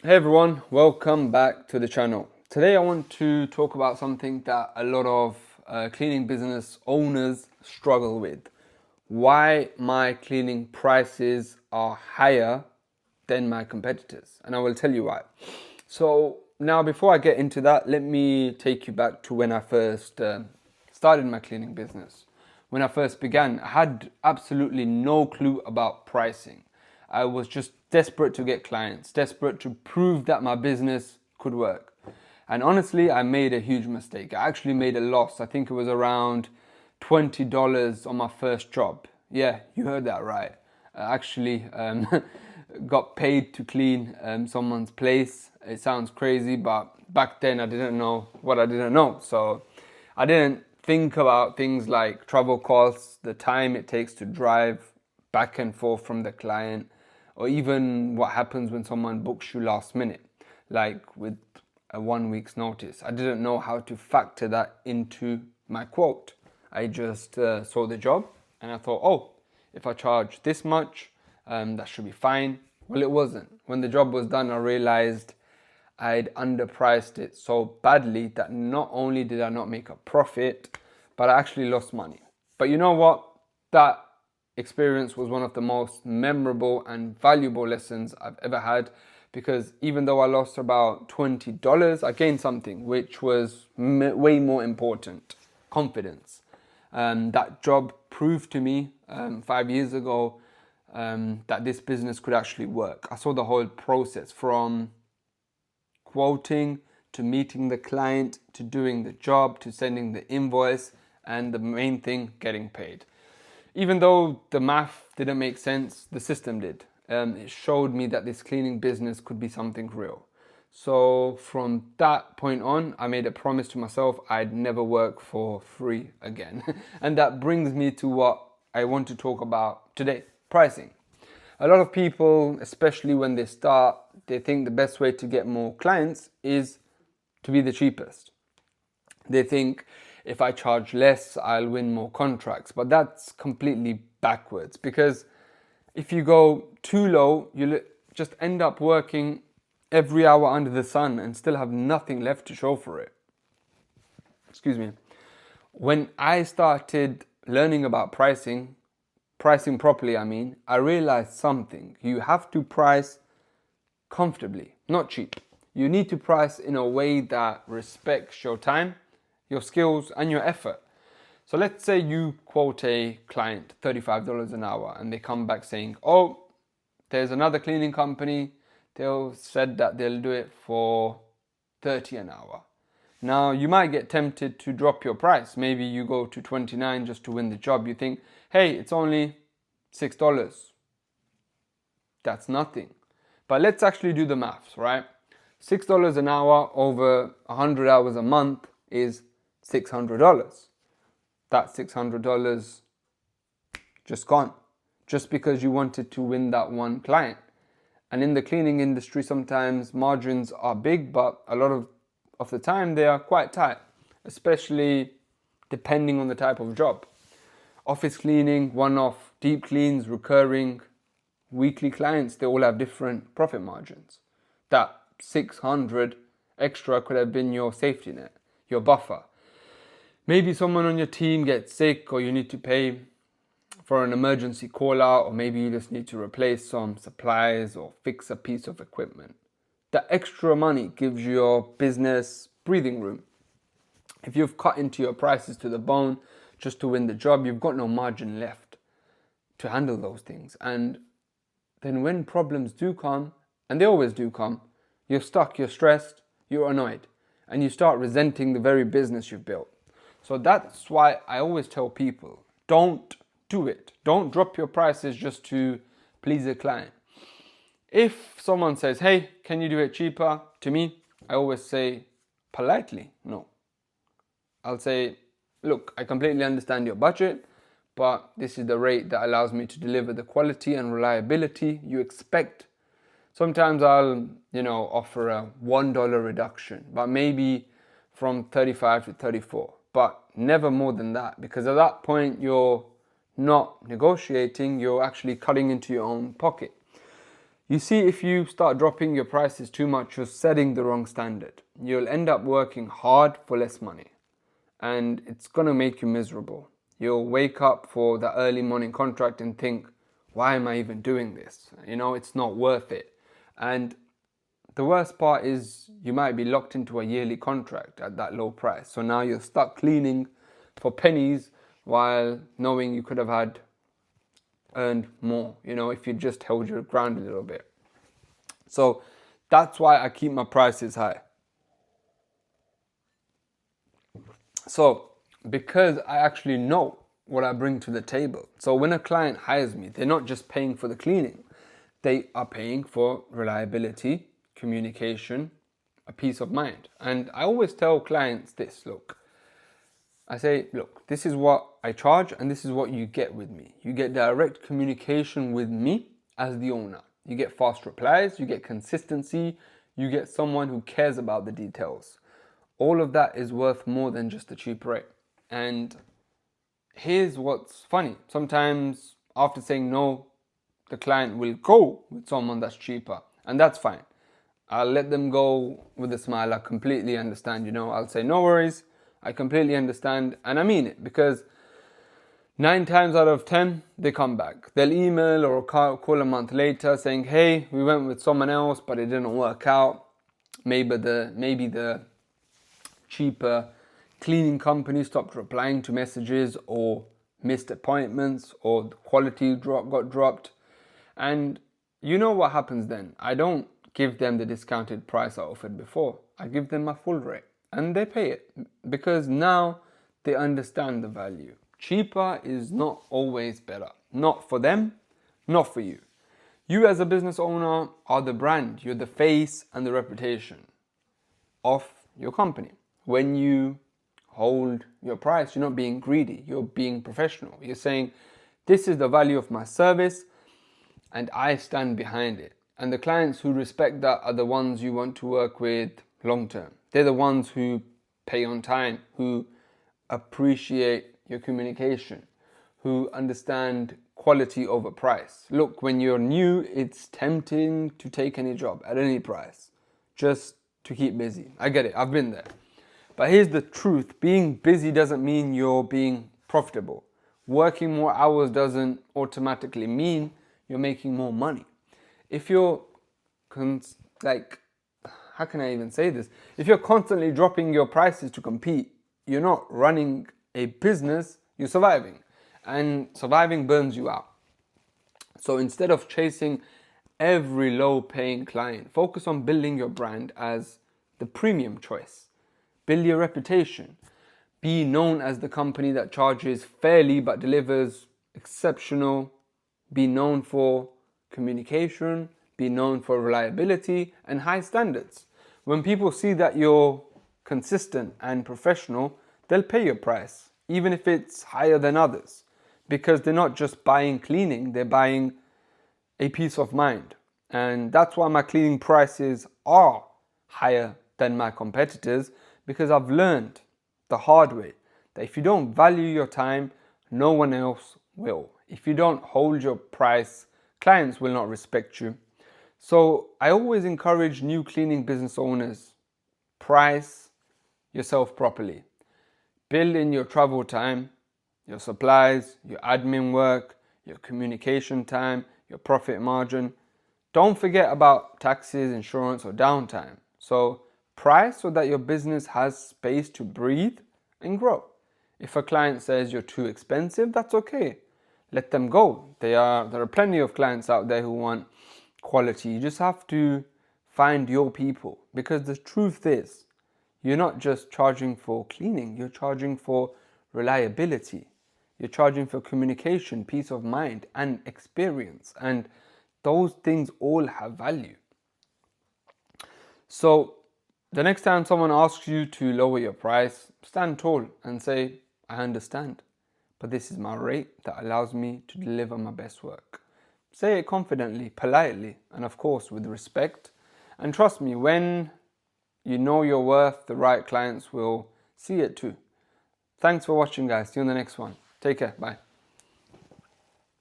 Hey everyone, welcome back to the channel. Today I want to talk about something that a lot of cleaning business owners struggle with. Why my cleaning prices are higher than my competitors. And I will tell you why. So now before I get into that, let me take you back to when I first started my cleaning business. When I first began, I had absolutely no clue about pricing. I was just desperate to get clients, desperate to prove that my business could work. And honestly, I made a huge mistake. I actually made a loss. I think it was around $20 on my first job. Yeah, you heard that right. I actually got paid to clean someone's place. It sounds crazy, but back then I didn't know what I didn't know. So I didn't think about things like travel costs, the time it takes to drive back and forth from the client, or even what happens when someone books you last minute, like with a 1 week's notice. I didn't know how to factor that into my quote. I just saw the job and I thought, oh, if I charge this much, that should be fine. Well, it wasn't. When the job was done, I realized I'd underpriced it so badly that not only did I not make a profit, but I actually lost money. But you know what? That experience was one of the most memorable and valuable lessons I've ever had, because even though I lost about $20, I gained something which was way more important: confidence. That job proved to me 5 years ago that this business could actually work. I saw the whole process from quoting to meeting the client to doing the job to sending the invoice, and the main thing, getting paid. Even though the math didn't make sense, the system did. It showed me that this cleaning business could be something real. So from that point on, I made a promise to myself I'd never work for free again. And that brings me to what I want to talk about today: pricing. A lot of people, especially when they start, they think the best way to get more clients is to be the cheapest. They think if I charge less, I'll win more contracts. But that's completely backwards, because if you go too low, you'll just end up working every hour under the sun and still have nothing left to show for it. Excuse me. When I started learning about pricing properly, I realized something. You have to price comfortably, not cheap. You need to price in a way that respects your time, your skills, and your effort. So let's say you quote a client $35 an hour and they come back saying, oh, there's another cleaning company, they'll said that they'll do it for 30 an hour. Now you might get tempted to drop your price. Maybe you go to 29 just to win the job. You think, hey, it's only $6. That's nothing. But let's actually do the maths, right? $6 an hour over 100 hours a month is $600. That $600 just gone, just because you wanted to win that one client. And in the cleaning industry, sometimes margins are big, but a lot of the time they are quite tight, especially depending on the type of job. Office cleaning, one-off deep cleans, recurring weekly clients, they all have different profit margins. That 600 extra could have been your safety net, your buffer. Maybe someone on your team gets sick, or you need to pay for an emergency call out, or maybe you just need to replace some supplies or fix a piece of equipment. That extra money gives your business breathing room. If you've cut into your prices to the bone just to win the job, you've got no margin left to handle those things. And then when problems do come, and they always do come, you're stuck, you're stressed, you're annoyed, and you start resenting the very business you've built. So that's why I always tell people, don't do it. Don't drop your prices just to please a client. If someone says, hey, can you do it cheaper? To me, I always say politely, no. I'll say, look, I completely understand your budget, but this is the rate that allows me to deliver the quality and reliability you expect. Sometimes I'll, offer a $1 reduction, but maybe from 35 to 34, but never more than that, because at that point you're not negotiating, you're actually cutting into your own pocket. You see, if you start dropping your prices too much, you're setting the wrong standard. You'll end up working hard for less money, and it's going to make you miserable. You'll wake up for the early morning contract and think, why am I even doing this? It's not worth it. And the worst part is you might be locked into a yearly contract at that low price. So now you're stuck cleaning for pennies while knowing you could have earned more, if you just held your ground a little bit. So that's why I keep my prices high. So because I actually know what I bring to the table. So when a client hires me, they're not just paying for the cleaning. They are paying for reliability, communication, a peace of mind. And I always tell clients this, look, this is what I charge and this is what you get with me. You get direct communication with me as the owner. You get fast replies, you get consistency, you get someone who cares about the details. All of that is worth more than just a cheap rate. And here's what's funny. Sometimes after saying no, the client will go with someone that's cheaper, and that's fine. I'll let them go with a smile. I completely understand, I'll say no worries. I completely understand, and I mean it, because 9 times out of 10, they come back. They'll email or call a month later saying, hey, we went with someone else, but it didn't work out. Maybe the cheaper cleaning company stopped replying to messages, or missed appointments, or the quality got dropped. And you know what happens then? I don't give them the discounted price I offered before. I give them my full rate, and they pay it because now they understand the value. Cheaper is not always better. Not for them, not for you. You as a business owner are the brand. You're the face and the reputation of your company. When you hold your price, you're not being greedy. You're being professional. You're saying, this is the value of my service and I stand behind it. And the clients who respect that are the ones you want to work with long term. They're the ones who pay on time, who appreciate your communication, who understand quality over price. Look, when you're new, it's tempting to take any job at any price just to keep busy. I get it, I've been there. But here's the truth. Being busy doesn't mean you're being profitable. Working more hours doesn't automatically mean you're making more money. If you're how can I even say this? If you're constantly dropping your prices to compete, you're not running a business, you're surviving. And surviving burns you out. So instead of chasing every low-paying client, focus on building your brand as the premium choice. Build your reputation. Be known as the company that charges fairly but delivers exceptional. Be known for communication. Be known for reliability and high standards. When people see that you're consistent and professional, they'll pay your price, even if it's higher than others, because they're not just buying cleaning, they're buying a peace of mind. And that's why my cleaning prices are higher than my competitors, because I've learned the hard way that if you don't value your time, no one else will. If you don't hold your price, clients will not respect you. So I always encourage new cleaning business owners, price yourself properly. Build in your travel time, your supplies, your admin work, your communication time, your profit margin. Don't forget about taxes, insurance, or downtime. So price so that your business has space to breathe and grow. If a client says you're too expensive, that's okay. Let them go. There are plenty of clients out there who want quality. You just have to find your people, because the truth is, you're not just charging for cleaning, you're charging for reliability. You're charging for communication, peace of mind, and experience. And those things all have value. So the next time someone asks you to lower your price, stand tall and say, I understand, but this is my rate that allows me to deliver my best work. Say it confidently, politely, and of course with respect. And trust me, when you know your worth, the right clients will see it too. Thanks for watching, guys. See you in the next one. Take care. Bye.